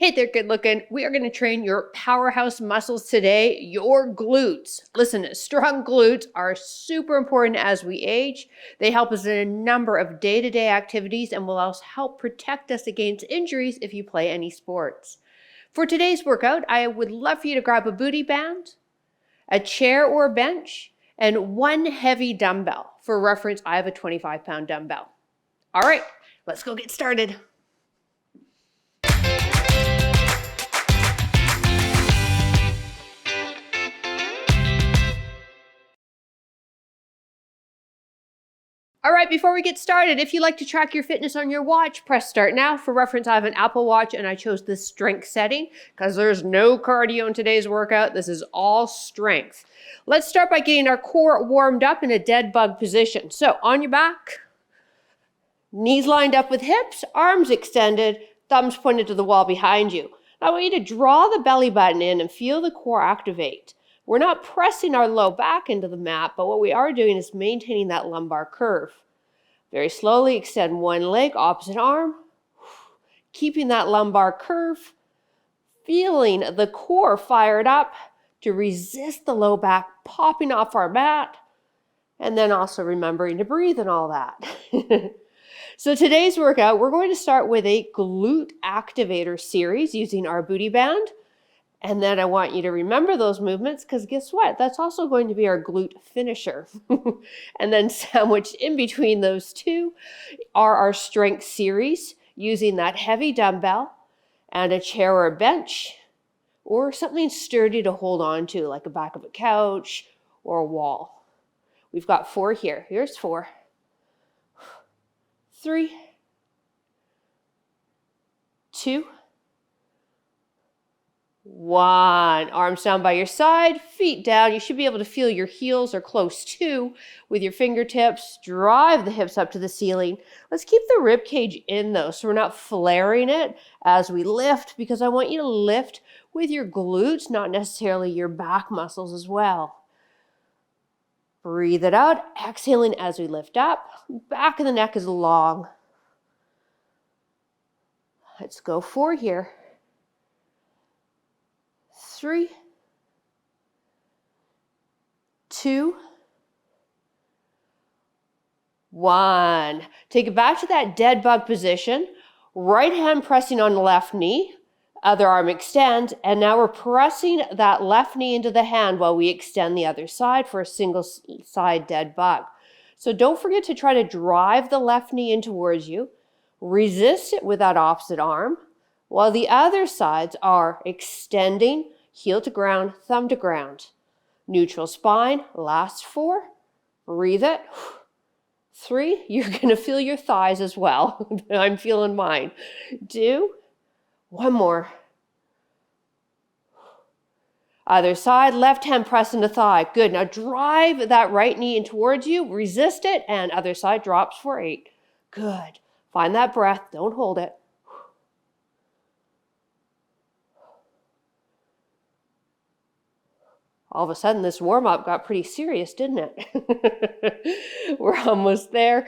Hey there, good looking. We are going to train your powerhouse muscles today, your glutes. Listen, strong glutes are super important as we age. They help us in a number of day-to-day activities and will also help protect us against injuries if you play any sports. For today's workout, I would love for you to grab a booty band, a chair or a bench, and one heavy dumbbell. For reference, I have a 25-pound dumbbell. All right, let's go get started. All right, before we get started, if you like to track your fitness on your watch, press start now. For reference, I have an Apple Watch and I chose the strength setting because there's no cardio in today's workout. This is all strength. Let's start by getting our core warmed up in a dead bug position. So on your back, knees lined up with hips, arms extended, thumbs pointed to the wall behind you. Now I want you to draw the belly button in and feel the core activate. We're not pressing our low back into the mat, but what we are doing is maintaining that lumbar curve. Very slowly extend one leg, opposite arm, keeping that lumbar curve, feeling the core fired up to resist the low back popping off our mat, and then also remembering to breathe and all that. So today's workout, we're going to start with a glute activator series using our booty band. And then I want you to remember those movements because guess what? That's also going to be our glute finisher. And then sandwiched in between those two are our strength series using that heavy dumbbell and a chair or a bench or something sturdy to hold on to like a back of a couch or a wall. We've got 4 here. Here's 4, 3, 2, 1. Arms down by your side, feet down. You should be able to feel your heels are close to with your fingertips. Drive the hips up to the ceiling. Let's keep the rib cage in though, so we're not flaring it as we lift, because I want you to lift with your glutes, not necessarily your back muscles as well. Breathe it out, exhaling as we lift up. Back of the neck is long. Let's go 4 here. 3, 2, 1. Take it back to that dead bug position. Right hand pressing on the left knee, other arm extends, and now we're pressing that left knee into the hand while we extend the other side for a single side dead bug. So don't forget to try to drive the left knee in towards you. Resist it with that opposite arm, while the other sides are extending, heel to ground, thumb to ground. Neutral spine, last 4. Breathe it. 3, you're going to feel your thighs as well. I'm feeling mine. 2, 1 more. Other side, left hand press into thigh. Good. Now drive that right knee in towards you. Resist it, and other side drops for 8. Good. Find that breath. Don't hold it. All of a sudden, this warm-up got pretty serious, didn't it? We're almost there.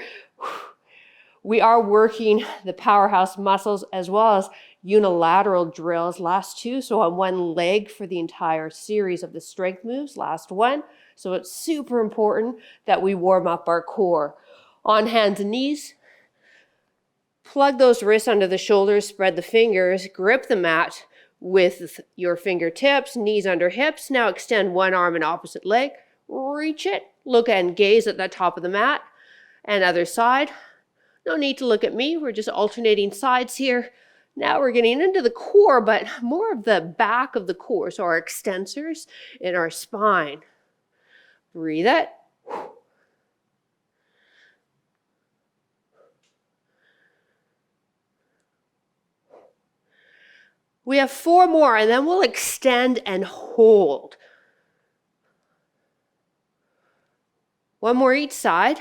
We are working the powerhouse muscles as well as unilateral drills, last 2. So on one leg for the entire series of the strength moves, last 1. So it's super important that we warm up our core. On hands and knees, plug those wrists under the shoulders, spread the fingers, grip the mat with your fingertips, knees under hips. Now extend one arm and opposite leg. Reach it. Look and gaze at the top of the mat. And other side. No need to look at me. We're just alternating sides here. Now we're getting into the core, but more of the back of the core. So our extensors in our spine. Breathe it. We have 4 more, and then we'll extend and hold. 1 more each side.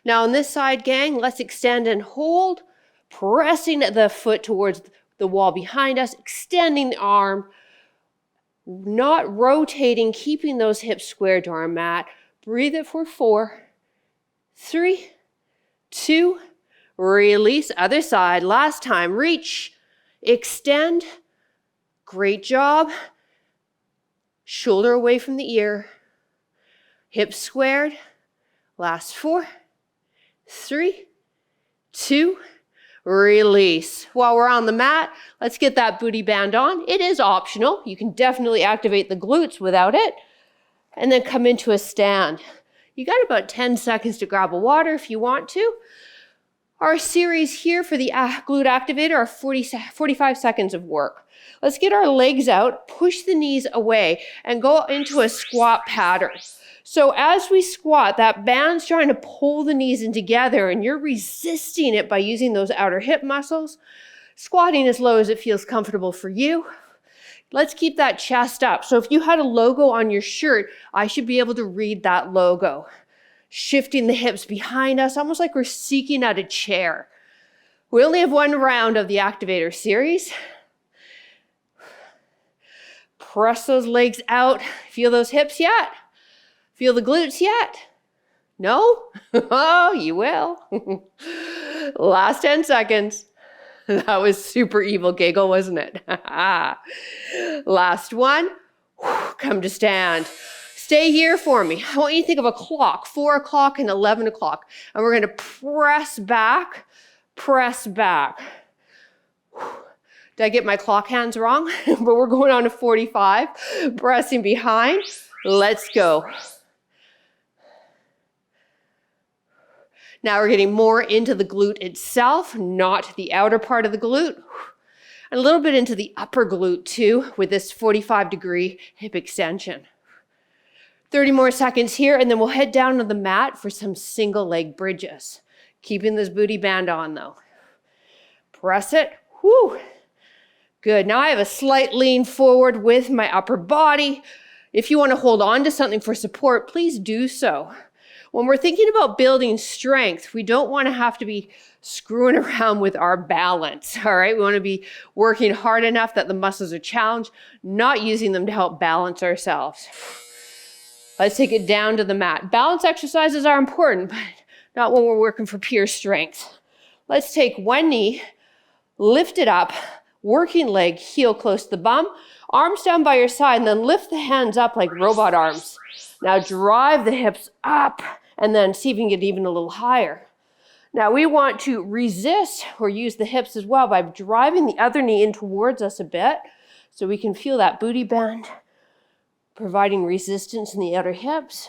Now on this side, gang, let's extend and hold, pressing the foot towards the wall behind us, extending the arm, not rotating, keeping those hips squared to our mat. Breathe it for 4, 3, 2, release, other side. Last time, reach. Extend. Great job. Shoulder away from the ear. Hips squared. Last 4, 3, 2, release. While we're on the mat, let's get that booty band on. It is optional. You can definitely activate the glutes without it. And then come into a stand. You got about 10 seconds to grab a water if you want to. Our series here for the glute activator are 45 seconds of work. Let's get our legs out, push the knees away, and go into a squat pattern. So as we squat, that band's trying to pull the knees in together, and you're resisting it by using those outer hip muscles. Squatting as low as it feels comfortable for you. Let's keep that chest up. So if you had a logo on your shirt, I should be able to read that logo. Shifting the hips behind us, almost like we're seeking out a chair. We only have one round of the activator series. Press those legs out. Feel those hips yet? Feel the glutes yet? No? Oh, you will. Last 10 seconds. That was super evil giggle, wasn't it? Last one. Come to stand. Stay here for me. I want you to think of a clock, 4 o'clock and 11 o'clock. And we're going to press back, press back. Did I get my clock hands wrong? But we're going on to 45. Pressing behind. Let's go. Now we're getting more into the glute itself, not the outer part of the glute. And a little bit into the upper glute too, with this 45-degree hip extension. 30 more seconds here, and then we'll head down to the mat for some single leg bridges. Keeping this booty band on though. Press it. Whew. Good. Now I have a slight lean forward with my upper body. If you want to hold on to something for support, please do so. When we're thinking about building strength, we don't want to have to be screwing around with our balance, all right? We want to be working hard enough that the muscles are challenged, not using them to help balance ourselves. Let's take it down to the mat. Balance exercises are important, but not when we're working for pure strength. Let's take one knee, lift it up, working leg, heel close to the bum, arms down by your side, and then lift the hands up like robot arms. Now drive the hips up, and then see if you can get even a little higher. Now we want to resist or use the hips as well by driving the other knee in towards us a bit so we can feel that booty bend, providing resistance in the outer hips.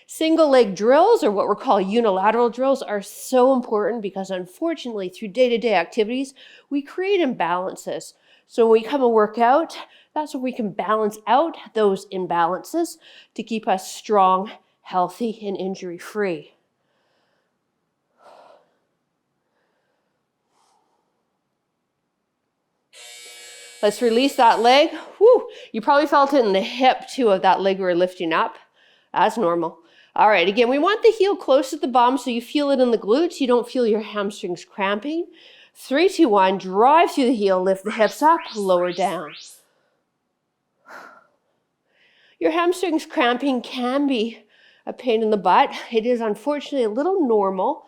Single leg drills, or what we're calling unilateral drills, are so important because unfortunately through day-to-day activities, we create imbalances. So when we come and work out, that's where we can balance out those imbalances to keep us strong, healthy, and injury-free. Let's release that leg. Whew. You probably felt it in the hip too of that leg we were lifting up. That's normal. All right, again, we want the heel close to the bum so you feel it in the glutes. You don't feel your hamstrings cramping. 3, 2, 1, drive through the heel, lift the hips up, lower down. Your hamstrings cramping can be a pain in the butt. It is unfortunately a little normal.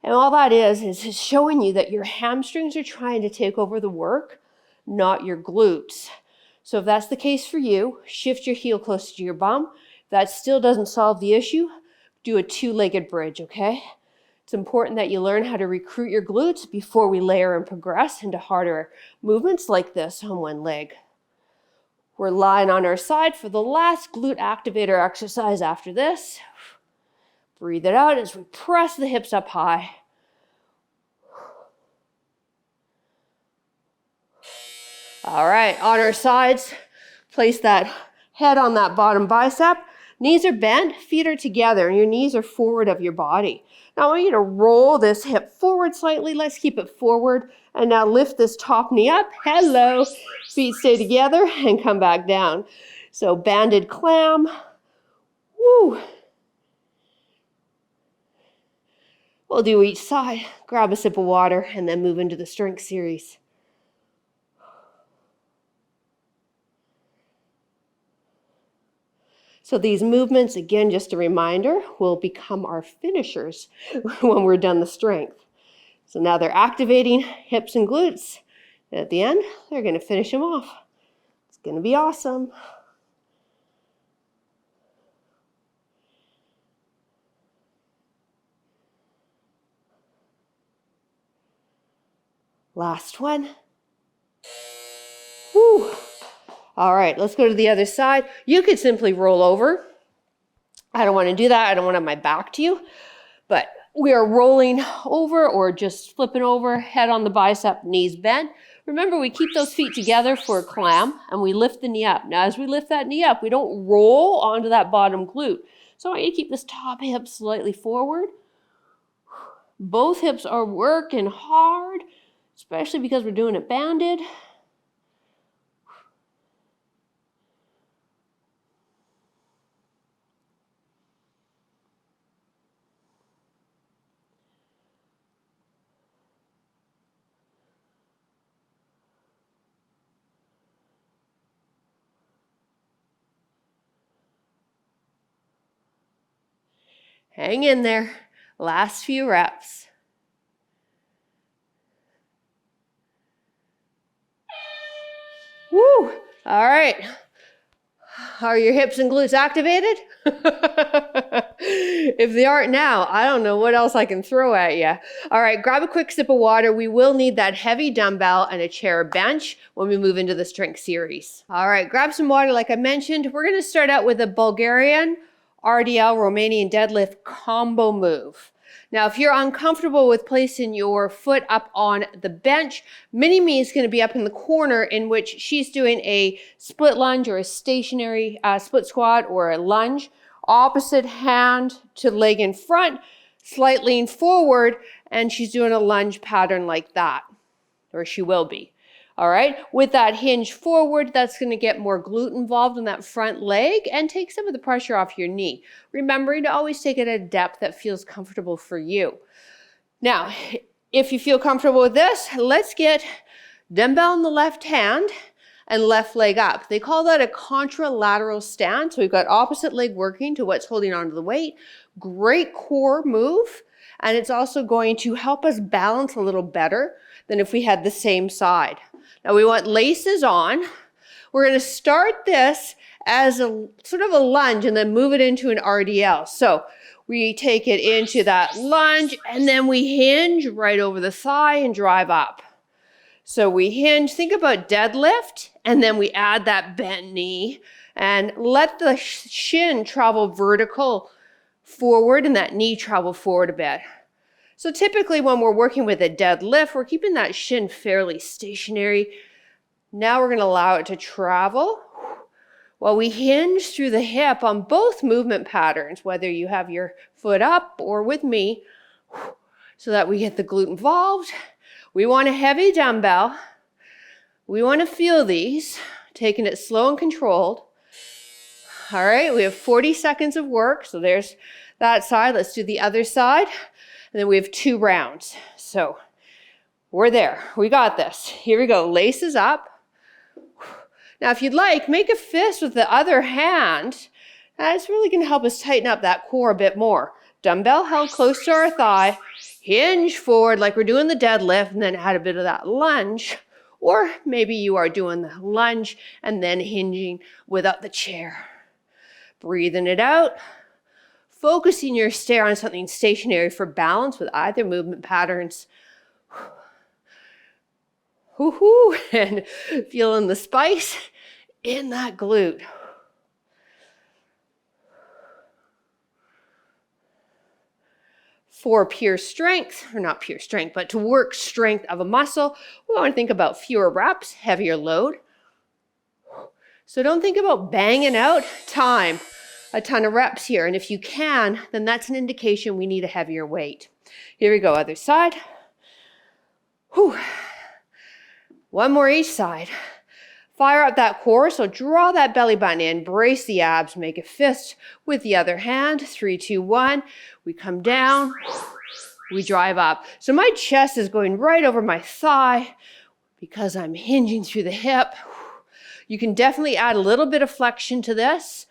And all that is showing you that your hamstrings are trying to take over the work, not your glutes. So if that's the case for you, shift your heel closer to your bum. If that still doesn't solve the issue, do a 2-legged bridge, okay? It's important that you learn how to recruit your glutes before we layer and progress into harder movements like this on one leg. We're lying on our side for the last glute activator exercise after this. Breathe it out as we press the hips up high. All right, on our sides, place that head on that bottom bicep. Knees are bent, feet are together, and your knees are forward of your body. Now I want you to roll this hip forward slightly. Let's keep it forward. And now lift this top knee up. Hello. Feet stay together and come back down. So banded clam. Woo. We'll do each side. Grab a sip of water and then move into the strength series. So these movements, again, just a reminder, will become our finishers when we're done the strength. So now they're activating hips and glutes. And at the end, they're going to finish them off. It's going to be awesome. Last one. Whew. All right, let's go to the other side. You could simply roll over. I don't want to do that. I don't want to have my back to you. But we are rolling over or just flipping over, head on the bicep, knees bent. Remember, we keep those feet together for a clam and we lift the knee up. Now, as we lift that knee up, we don't roll onto that bottom glute. So I want you to keep this top hip slightly forward. Both hips are working hard, especially because we're doing it banded. Hang in there. Last few reps. Woo! All right. Are your hips and glutes activated? If they aren't now, I don't know what else I can throw at you. All right, grab a quick sip of water. We will need that heavy dumbbell and a chair or bench when we move into the strength series. All right, grab some water like I mentioned. We're going to start out with a Bulgarian RDL Romanian deadlift combo move. Now, if you're uncomfortable with placing your foot up on the bench, Mini-Me is going to be up in the corner in which she's doing a split lunge or a stationary split squat or a lunge. Opposite hand to leg in front, slight lean forward, and she's doing a lunge pattern like that, or she will be. All right, with that hinge forward, that's going to get more glute involved in that front leg and take some of the pressure off your knee. Remembering to always take it at a depth that feels comfortable for you. Now, if you feel comfortable with this, let's get dumbbell in the left hand and left leg up. They call that a contralateral stance. We've got opposite leg working to what's holding onto the weight. Great core move, and it's also going to help us balance a little better than if we had the same side. Now we want laces on. We're going to start this as a sort of a lunge and then move it into an RDL. So we take it into that lunge and then we hinge right over the thigh and drive up. So we hinge, think about deadlift, and then we add that bent knee and let the shin travel vertical forward and that knee travel forward a bit. So typically when we're working with a deadlift, we're keeping that shin fairly stationary. Now we're going to allow it to travel while we hinge through the hip on both movement patterns, whether you have your foot up or with me, so that we get the glute involved. We want a heavy dumbbell. We want to feel these, taking it slow and controlled. All right, we have 40 seconds of work. So there's that side. Let's do the other side. And then we have 2 rounds. So we're there. We got this. Here we go. Laces up. Now, if you'd like, make a fist with the other hand. That's really going to help us tighten up that core a bit more. Dumbbell held close to our thigh. Hinge forward like we're doing the deadlift and then add a bit of that lunge. Or maybe you are doing the lunge and then hinging without the chair. Breathing it out. Focusing your stare on something stationary for balance with either movement patterns. Woohoo! And feeling the spice in that glute. For pure strength, or not pure strength, but to work strength of a muscle, we want to think about fewer reps, heavier load. So don't think about banging out time. A ton of reps here, and if you can, then that's an indication we need a heavier weight. Here we go, other side. Whew. One more each side. Fire up that core, so draw that belly button in, brace the abs, make a fist with the other hand. 3, 2, 1. We come down, we drive up. So my chest is going right over my thigh because I'm hinging through the hip. You can definitely add a little bit of flexion to this.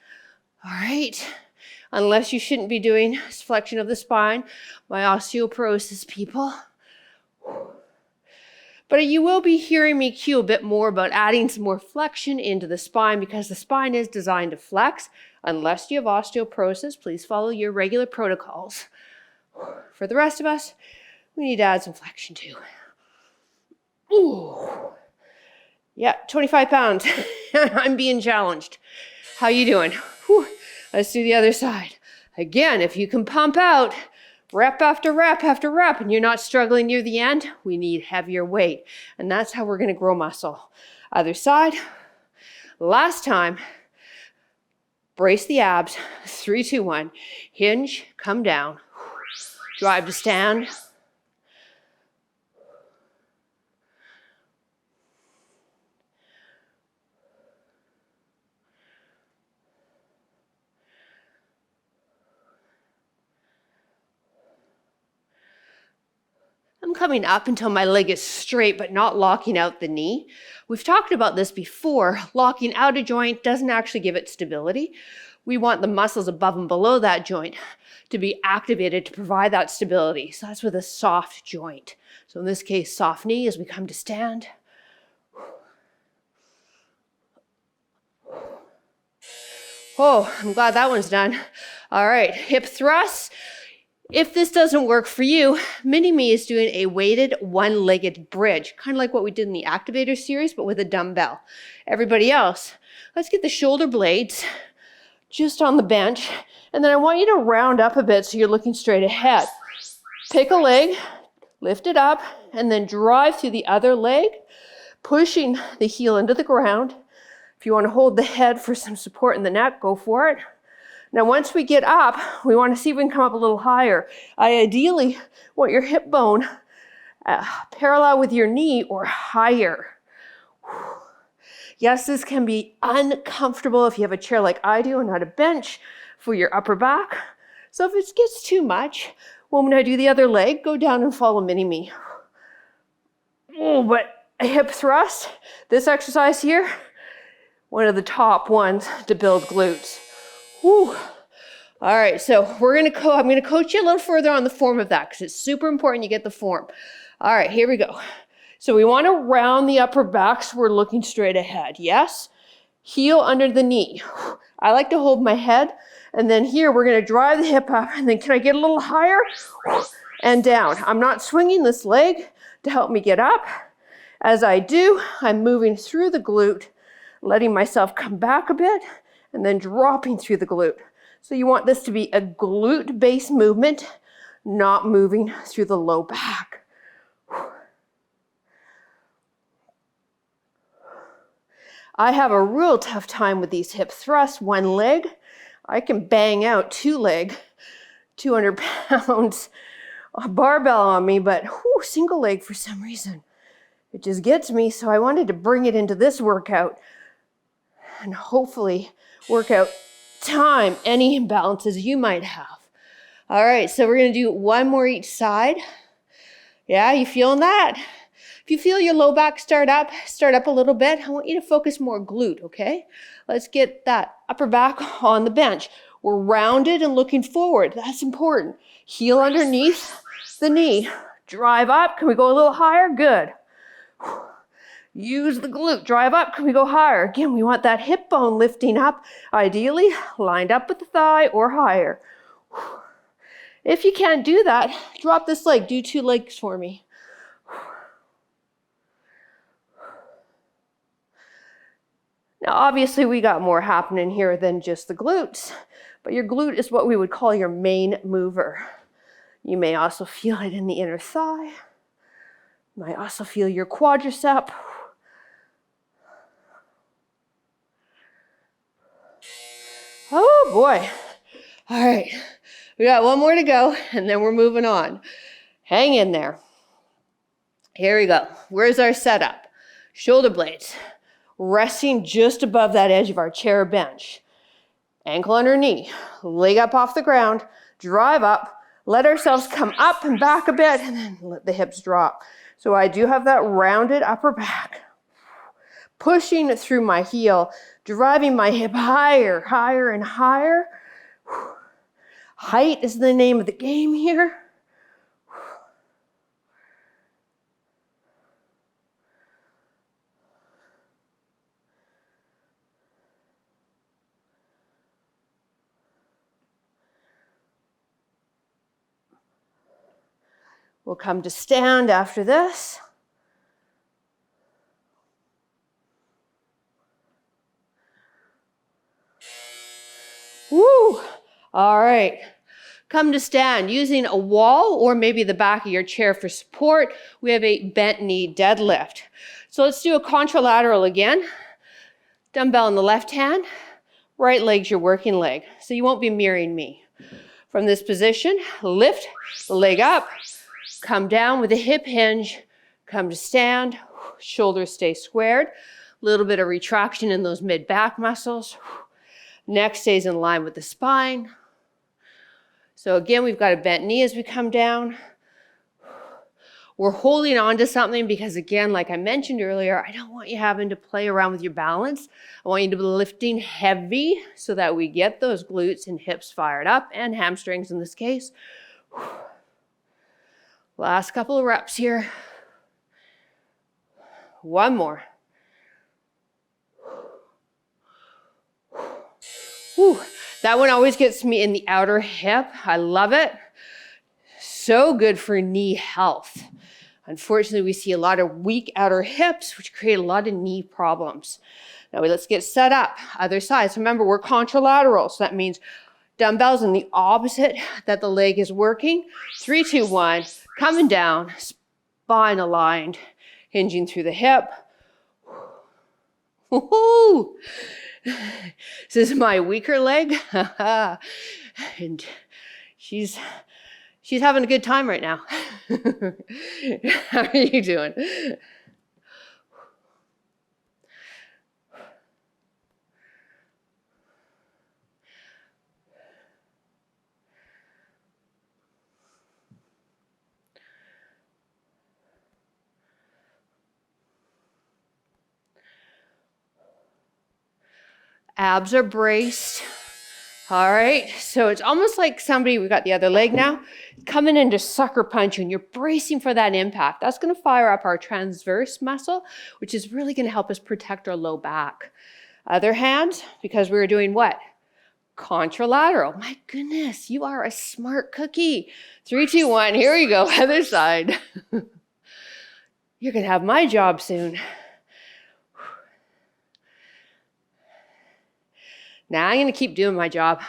All right. Unless you shouldn't be doing flexion of the spine, my osteoporosis people. But you will be hearing me cue a bit more about adding some more flexion into the spine because the spine is designed to flex. Unless you have osteoporosis, please follow your regular protocols. For the rest of us, we need to add some flexion too. Ooh. Yeah, 25 pounds. I'm being challenged. How you doing? Whew. Let's do the other side. Again, if you can pump out rep after rep after rep and you're not struggling near the end, we need heavier weight. And that's how we're going to grow muscle. Other side. Last time. Brace the abs. 3, 2, 1. Hinge, come down. Drive to stand. I'm coming up until my leg is straight, but not locking out the knee. We've talked about this before. Locking out a joint doesn't actually give it stability. We want the muscles above and below that joint to be activated to provide that stability. So that's with a soft joint. So in this case, soft knee as we come to stand. Oh, I'm glad that one's done. All right, hip thrusts. If this doesn't work for you, Mini-Me is doing a weighted one-legged bridge, kind of like what we did in the activator series, but with a dumbbell. Everybody else, let's get the shoulder blades just on the bench, and then I want you to round up a bit so you're looking straight ahead. Pick a leg, lift it up, and then drive through the other leg, pushing the heel into the ground. If you want to hold the head for some support in the neck, go for it. Now, once we get up, we want to see if we can come up a little higher. I ideally want your hip bone parallel with your knee or higher. Yes, this can be uncomfortable if you have a chair like I do and not a bench for your upper back. So if it gets too much, when I do the other leg, go down and follow Mini-Me. Oh, but a hip thrust, this exercise here, one of the top ones to build glutes. Whew. All right, so I'm going to coach you a little further on the form of that because it's super important you get the form. All right, here we go. So we want to round the upper back so we're looking straight ahead. Yes? Heel under the knee. I like to hold my head, and then here we're going to drive the hip up, and then can I get a little higher? And down. I'm not swinging this leg to help me get up. As I do, I'm moving through the glute, letting myself come back a bit, and then dropping through the glute. So you want this to be a glute-based movement, not moving through the low back. I have a real tough time with these hip thrusts, one leg. I can bang out 2 leg, 200 pounds, a barbell on me, but single leg for some reason. It just gets me, so I wanted to bring it into this workout and hopefully work out any imbalances you might have. All right, so we're going to do one more each side. Yeah, you feeling that? If you feel your low back start up a little bit. I want you to focus more glute, okay? Let's get that upper back on the bench. We're rounded and looking forward. That's important. Heel underneath the knee. Drive up. Can we go a little higher? Good. Use the glute, drive up, can we go higher? Again, we want that hip bone lifting up, ideally lined up with the thigh or higher. If you can't do that, drop this leg, do 2 legs for me. Now, obviously, we got more happening here than just the glutes, but your glute is what we would call your main mover. You may also feel it in the inner thigh. You might also feel your quadricep. Oh boy. All right, we got one more to go and then we're moving on. Hang in there. Here we go. Where's our setup? Shoulder blades resting just above that edge of our chair or bench. Ankle under knee, leg up off the ground, drive up, let ourselves come up and back a bit and then let the hips drop. So I do have that rounded upper back. pushing through my heel, driving my hip higher, higher and higher. Height is the name of the game here. We'll come to stand after this. Woo! All right. Come to stand using a wall or maybe the back of your chair for support. We have a bent knee deadlift. So let's do a contralateral again. Dumbbell in the left hand, right leg's your working leg. So you won't be mirroring me. From this position, lift the leg up, come down with a hip hinge, come to stand, shoulders stay squared, a little bit of retraction in those mid-back muscles. Neck stays in line with the spine. So again, we've got a bent knee as we come down. We're holding on to something because again, like I mentioned earlier, I don't want you having to play around with your balance. I want you to be lifting heavy so that we get those glutes and hips fired up and hamstrings in this case. Last couple of reps here. One more. Whew. That one always gets me in the outer hip. I love it. So good for knee health. Unfortunately, we see a lot of weak outer hips, which create a lot of knee problems. Now let's get set up. Other side. So remember, we're contralateral. So that means dumbbells in the opposite that the leg is working. 3, 2, 1. Coming down, spine aligned, hinging through the hip. Woo-hoo! This is my weaker leg. And she's having a good time right now. How are you doing? Abs are braced. All right, so it's almost like somebody, we got the other leg now, coming in to sucker punch you, and you're bracing for that impact. That's gonna fire up our transverse muscle, which is really gonna help us protect our low back. Other hand, because we were doing what? Contralateral. My goodness, you are a smart cookie. 3, 2, 1, here we go, other side. You're gonna have my job soon. Now I'm going to keep doing my job.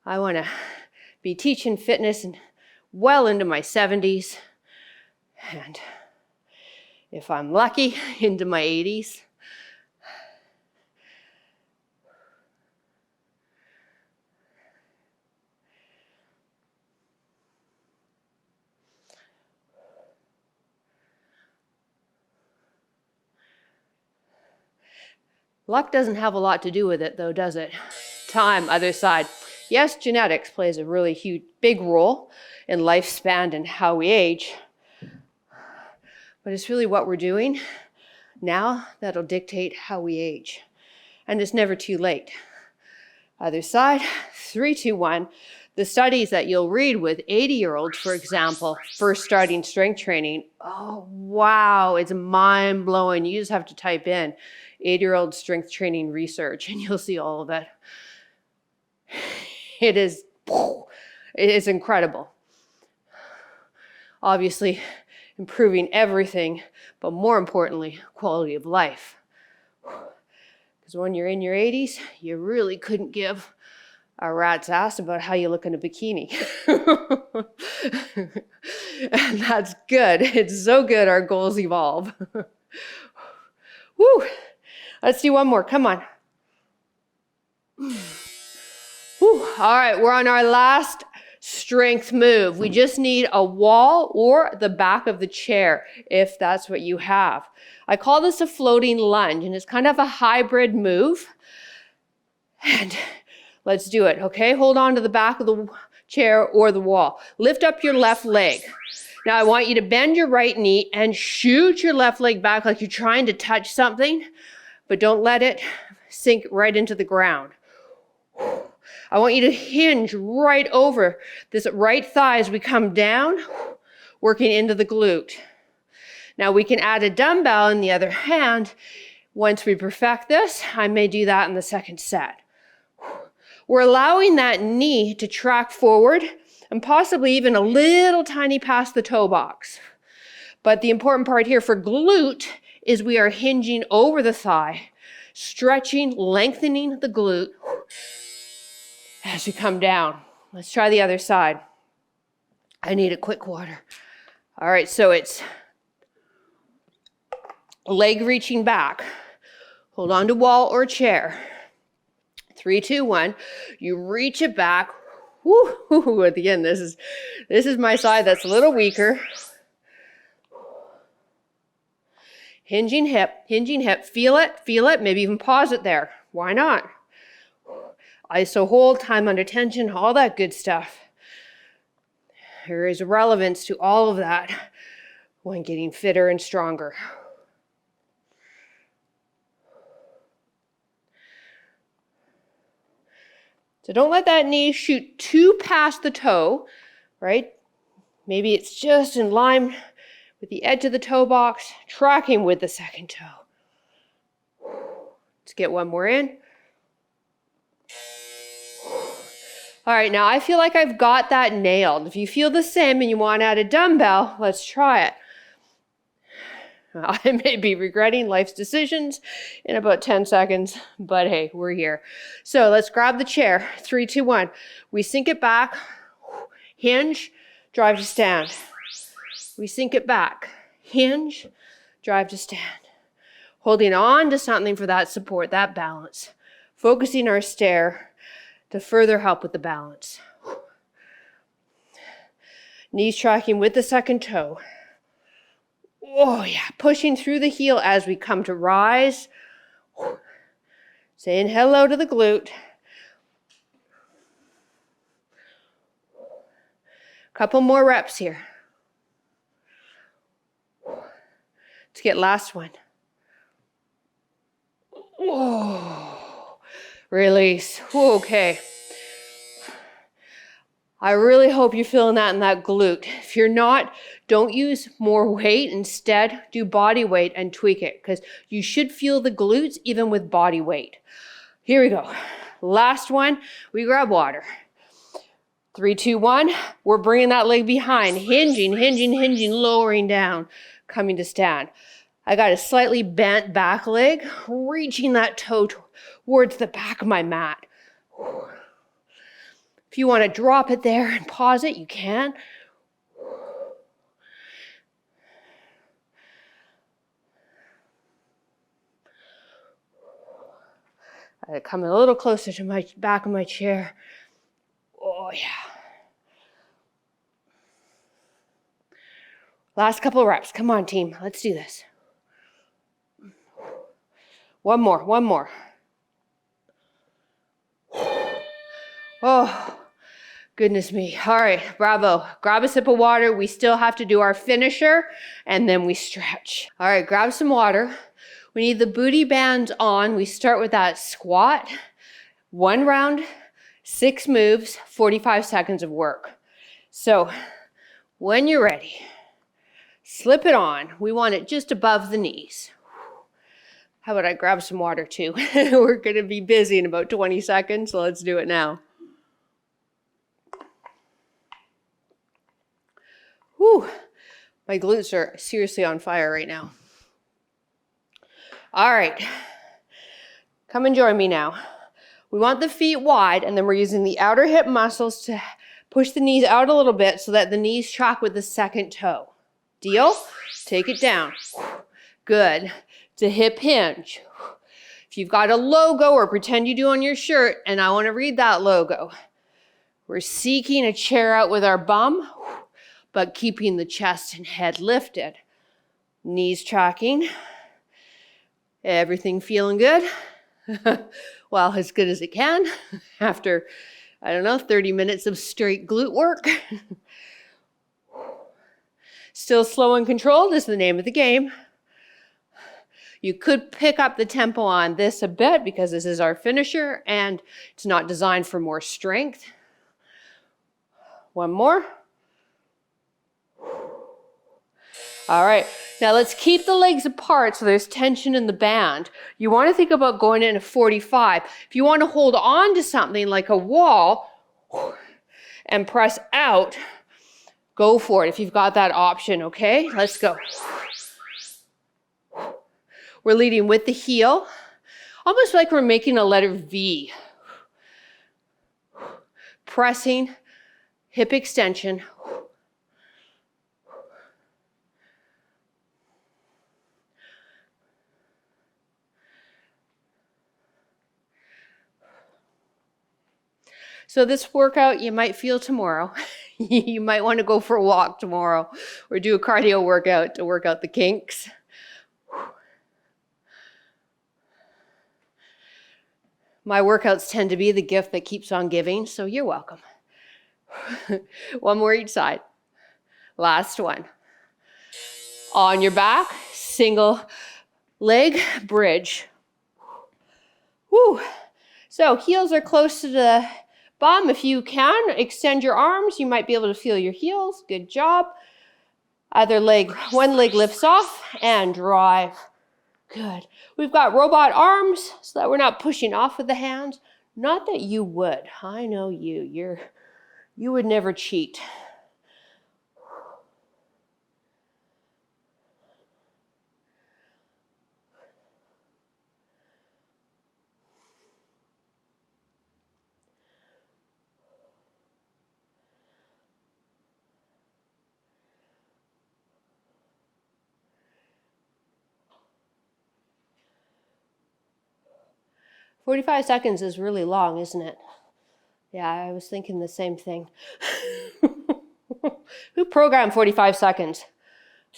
I want to be teaching fitness and well into my 70s. And if I'm lucky, into my 80s. Luck doesn't have a lot to do with it though, does it? Time, other side. Yes, genetics plays a really huge, big role in lifespan and how we age. But it's really what we're doing now that'll dictate how we age. And it's never too late. Other side, 3, 2, 1. The studies that you'll read with 80-year-olds, for example, first starting strength training, oh, wow, it's mind-blowing. You just have to type in 80-year-old strength training research, and you'll see all of it. It is incredible. Obviously, improving everything, but more importantly, quality of life. Because when you're in your 80s, you really couldn't give a rat's ass about how you look in a bikini. And that's good. It's so good our goals evolve. Woo! Let's do one more. Come on. Woo. All right, we're on our last strength move. We just need a wall or the back of the chair, if that's what you have. I call this a floating lunge, and it's kind of a hybrid move. And let's do it, okay? Hold on to the back of the chair or the wall. Lift up your left leg. Now I want you to bend your right knee and shoot your left leg back like you're trying to touch something, but don't let it sink right into the ground. I want you to hinge right over this right thigh as we come down, working into the glute. Now we can add a dumbbell in the other hand. Once we perfect this, I may do that in the second set. We're allowing that knee to track forward and possibly even a little tiny past the toe box. But the important part here for glute is we are hinging over the thigh, stretching, lengthening the glute as we come down. Let's try the other side. I need a quick water. All right, so it's leg reaching back. Hold on to wall or chair. 3, 2, 1. You reach it back. Woo, again, this is my side that's a little weaker. Hinging hip, feel it, maybe even pause it there. Why not? ISO hold, time under tension, all that good stuff. There is relevance to all of that when getting fitter and stronger. So don't let that knee shoot too past the toe, right? Maybe it's just in line with the edge of the toe box, tracking with the second toe. Let's get one more in. All right, now I feel like I've got that nailed. If you feel the same and you want to add a dumbbell, let's try it. I may be regretting life's decisions in about 10 seconds, but hey, we're here. So let's grab the chair. 3, 2, 1. We sink it back, hinge, drive to stand. We sink it back, hinge, drive to stand. Holding on to something for that support, that balance. Focusing our stare to further help with the balance. Knees tracking with the second toe. Oh yeah, pushing through the heel as we come to rise. Saying hello to the glute. Couple more reps here. Let's get last one. Oh, release. Okay. I really hope you're feeling that in that glute. If you're not, don't use more weight. Instead, do body weight and tweak it because you should feel the glutes even with body weight. Here we go. Last one, we grab water. 3, 2, 1. We're bringing that leg behind, hinging, lowering down, coming to stand. I got a slightly bent back leg, reaching that toe towards the back of my mat. If you want to drop it there and pause it, you can. I come a little closer to my back of my chair. Oh yeah. Last couple reps. Come on, team. Let's do this. One more. Oh, goodness me. All right, bravo. Grab a sip of water. We still have to do our finisher, and then we stretch. All right, grab some water. We need the booty bands on. We start with that squat. 1 round, 6 moves, 45 seconds of work. So when you're ready, slip it on. We want it just above the knees. How about I grab some water too? We're going to be busy in about 20 seconds, so let's do it now. Whew, my glutes are seriously on fire right now. All right, come and join me now. We want the feet wide, and then we're using the outer hip muscles to push the knees out a little bit so that the knees track with the second toe. Deal? Take it down. Good. To hip hinge. If you've got a logo or pretend you do on your shirt, and I want to read that logo. We're seeking a chair out with our bum, but keeping the chest and head lifted. Knees tracking. Everything feeling good? Well, as good as it can after, 30 minutes of straight glute work. Still slow and controlled is the name of the game. You could pick up the tempo on this a bit because this is our finisher and it's not designed for more strength. One more. All right, now let's keep the legs apart so there's tension in the band. You want to think about going in a 45. If you want to hold on to something like a wall and press out, go for it if you've got that option, okay? Let's go. We're leading with the heel, almost like we're making a letter V. Pressing, hip extension. So this workout you might feel tomorrow. You might want to go for a walk tomorrow or do a cardio workout to work out the kinks. My workouts tend to be the gift that keeps on giving, so you're welcome. One more each side. Last one. On your back, single leg bridge. Woo. So heels are close to the bum. If you can, extend your arms. You might be able to feel your heels. Good job. Other leg, one leg lifts off and drive. Good. We've got robot arms so that we're not pushing off with the hands. Not that you would. I know you. You would never cheat. "45 seconds is really long, isn't it?" Yeah, I was thinking the same thing. Who programmed 45 seconds?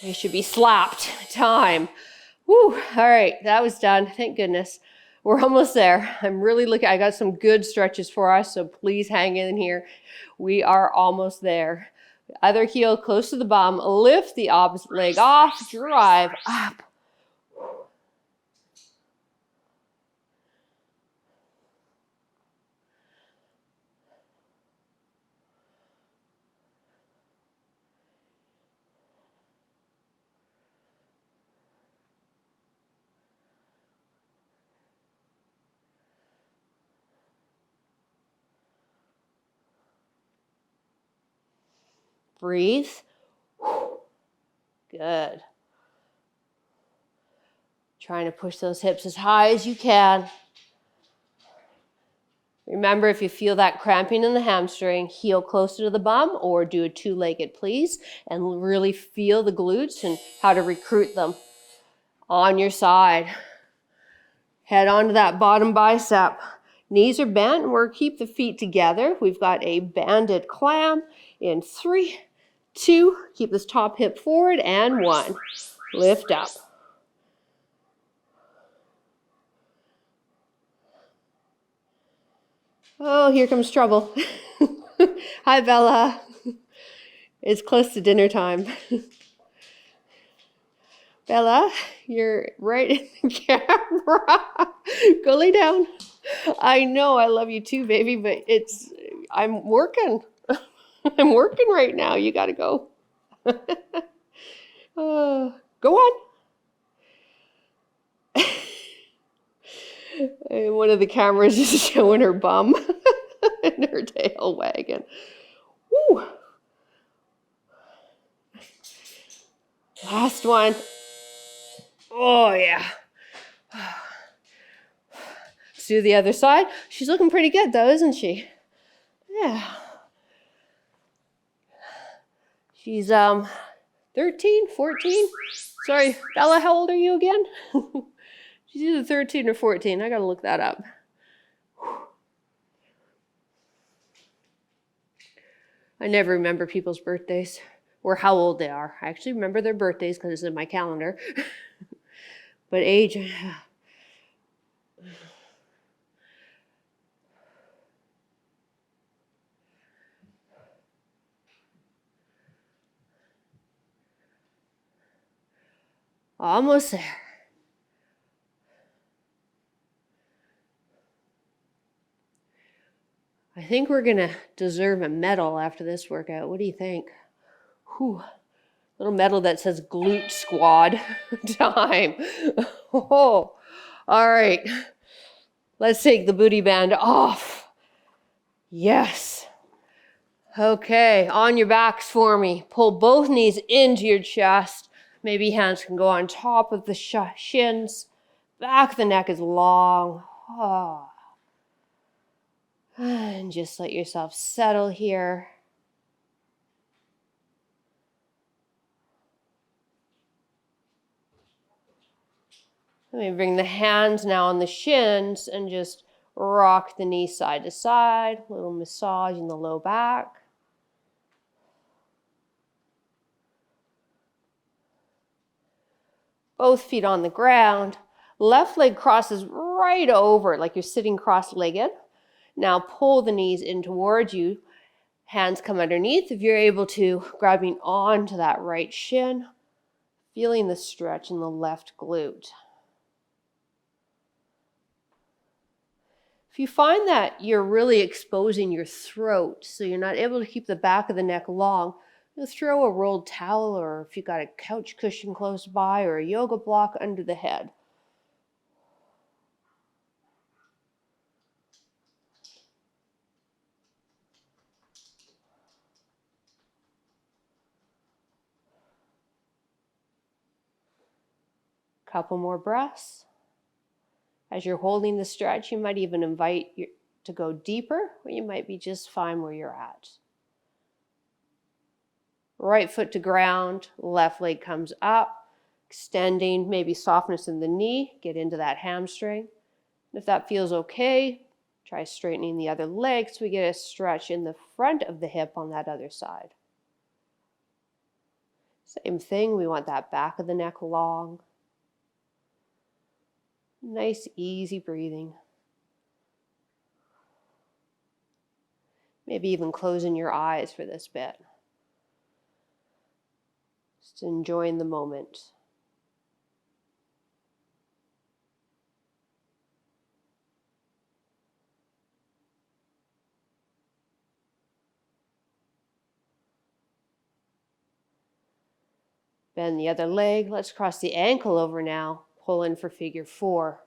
They should be slapped. Time. Woo. All right, that was done. Thank goodness. We're almost there. I'm really looking. I got some good stretches for us, so please hang in here. We are almost there. Other heel close to the bum. Lift the opposite leg off. Drive up. Breathe. Good. Trying to push those hips as high as you can. Remember, if you feel that cramping in the hamstring, heel closer to the bum or do a two-legged, please, and really feel the glutes and how to recruit them. On your side. Head onto that bottom bicep. Knees are bent. We'll keep the feet together. We've got a banded clam in 3, 2, keep this top hip forward, and 1. Lift up. Oh, here comes trouble. Hi, Bella. It's close to dinner time. Bella, you're right in the camera. Go lay down. I know I love you too, baby, but I'm working. I'm working right now. You got to go. Go on. And one of the cameras is showing her bum and her tail wagging. Woo. Last one. Oh, yeah. Let's do the other side. She's looking pretty good, though, isn't she? Yeah. She's 13, 14. Sorry, Bella, how old are you again? She's either 13 or 14. I got to look that up. I never remember people's birthdays or how old they are. I actually remember their birthdays because it's in my calendar. But age... Almost there. I think we're going to deserve a medal after this workout. What do you think? Whew. Little medal that says glute squad time. Oh, all right. Let's take the booty band off. Yes. Okay, on your backs for me. Pull both knees into your chest. Maybe hands can go on top of the shins. Back of the neck is long. Oh. And just let yourself settle here. Let me bring the hands now on the shins and just rock the knee side to side. A little massage in the low back. Both feet on the ground. Left leg crosses right over like you're sitting cross-legged. Now pull the knees in towards you. Hands come underneath if you're able to, grabbing onto that right shin, feeling the stretch in the left glute. If you find that you're really exposing your throat, so you're not able to keep the back of the neck long, you'll throw a rolled towel, or if you've got a couch cushion close by, or a yoga block under the head. Couple more breaths. As you're holding the stretch, you might even invite you to go deeper, or you might be just fine where you're at. Right foot to ground, left leg comes up, extending, maybe softness in the knee, get into that hamstring. If that feels okay, try straightening the other leg so we get a stretch in the front of the hip on that other side. Same thing, we want that back of the neck long. Nice, easy breathing. Maybe even closing your eyes for this bit. Just enjoying the moment. Bend the other leg. Let's cross the ankle over now. Pull in for figure 4.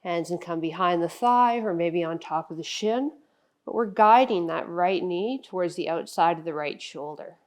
Hands can come behind the thigh or maybe on top of the shin. But we're guiding that right knee towards the outside of the right shoulder.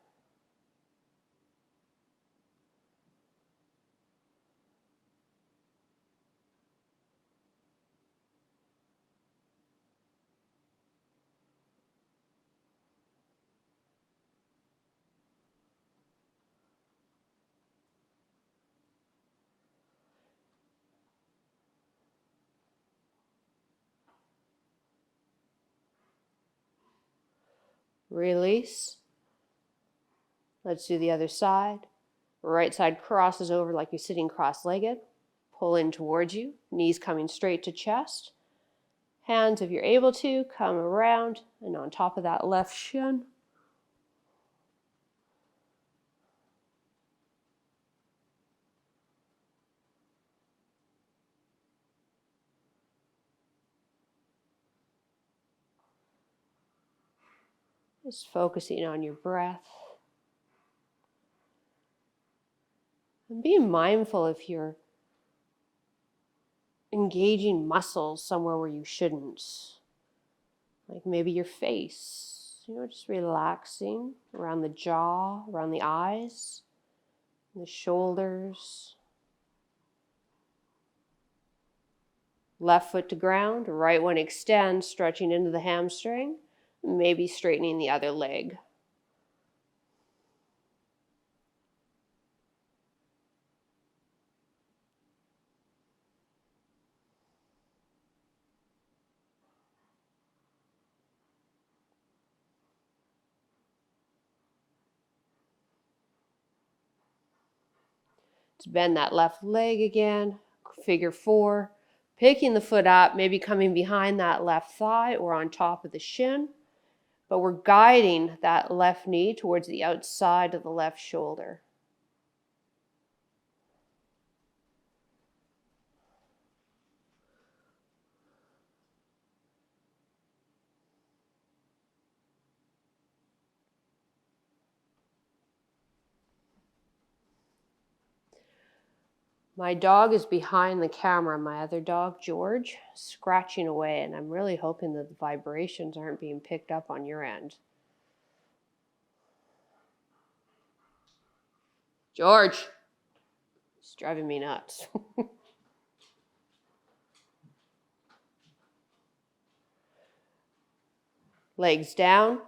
Release. Let's do the other side. Right side crosses over like you're sitting cross-legged. Pull in towards you, knees coming straight to chest. Hands, if you're able to, come around and on top of that left shin. Just focusing on your breath. And be mindful if you're engaging muscles somewhere where you shouldn't. Like maybe your face, just relaxing around the jaw, around the eyes, the shoulders. Left foot to ground, right one extends, stretching into the hamstring, maybe straightening the other leg. Let's bend that left leg again, figure 4. Picking the foot up, maybe coming behind that left thigh or on top of the shin. But we're guiding that left knee towards the outside of the left shoulder. My dog is behind the camera, my other dog, George, scratching away, and I'm really hoping that the vibrations aren't being picked up on your end. George! It's driving me nuts. Legs down.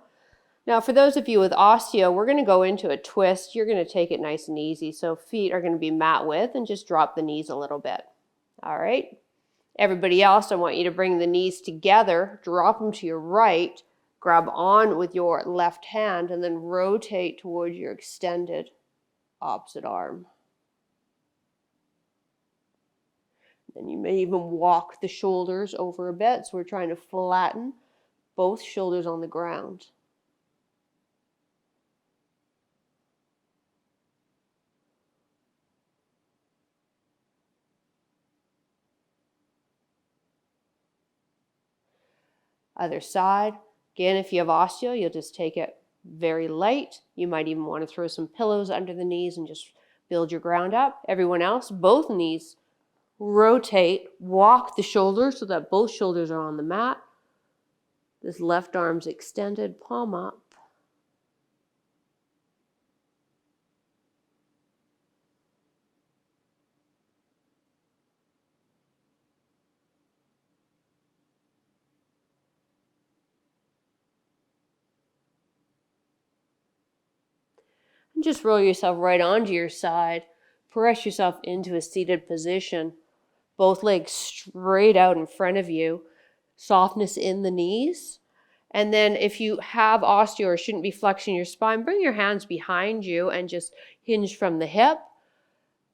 Now, for those of you with osteo, we're going to go into a twist. You're going to take it nice and easy. So feet are going to be mat width and just drop the knees a little bit. All right. Everybody else, I want you to bring the knees together, drop them to your right, grab on with your left hand, and then rotate towards your extended opposite arm. And you may even walk the shoulders over a bit. So we're trying to flatten both shoulders on the ground. Other side. Again, if you have osteo, you'll just take it very light. You might even want to throw some pillows under the knees and just build your ground up. Everyone else, both knees rotate, walk the shoulders so that both shoulders are on the mat. This left arm's extended, palm up. And just roll yourself right onto your side. Press yourself into a seated position. Both legs straight out in front of you. Softness in the knees. And then if you have osteo or shouldn't be flexing your spine, bring your hands behind you and just hinge from the hip.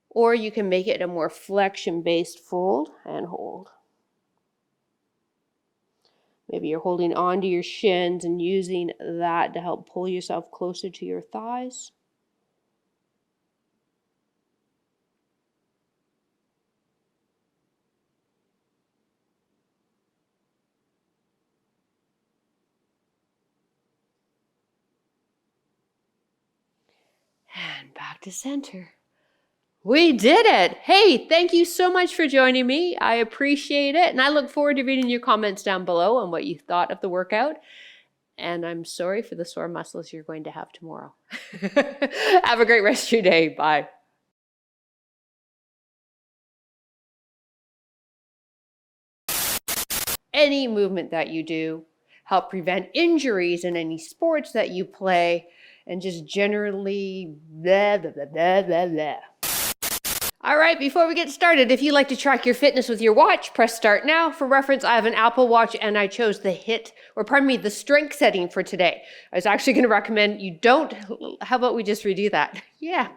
Or you can make it a more flexion-based fold and hold. Maybe you're holding onto your shins and using that to help pull yourself closer to your thighs. And back to center. We did it. Hey, thank you so much for joining me. I appreciate it. And I look forward to reading your comments down below on what you thought of the workout. And I'm sorry for the sore muscles you're going to have tomorrow. Have a great rest of your day. Bye. Any movement that you do help prevent injuries in any sports that you play, and just generally blah, blah, blah, blah, blah, blah. All right, before we get started, if you'd like to track your fitness with your watch, press start now. For reference, I have an Apple Watch and I chose the strength setting for today. I was actually going to recommend you don't. How about we just redo that? Yeah.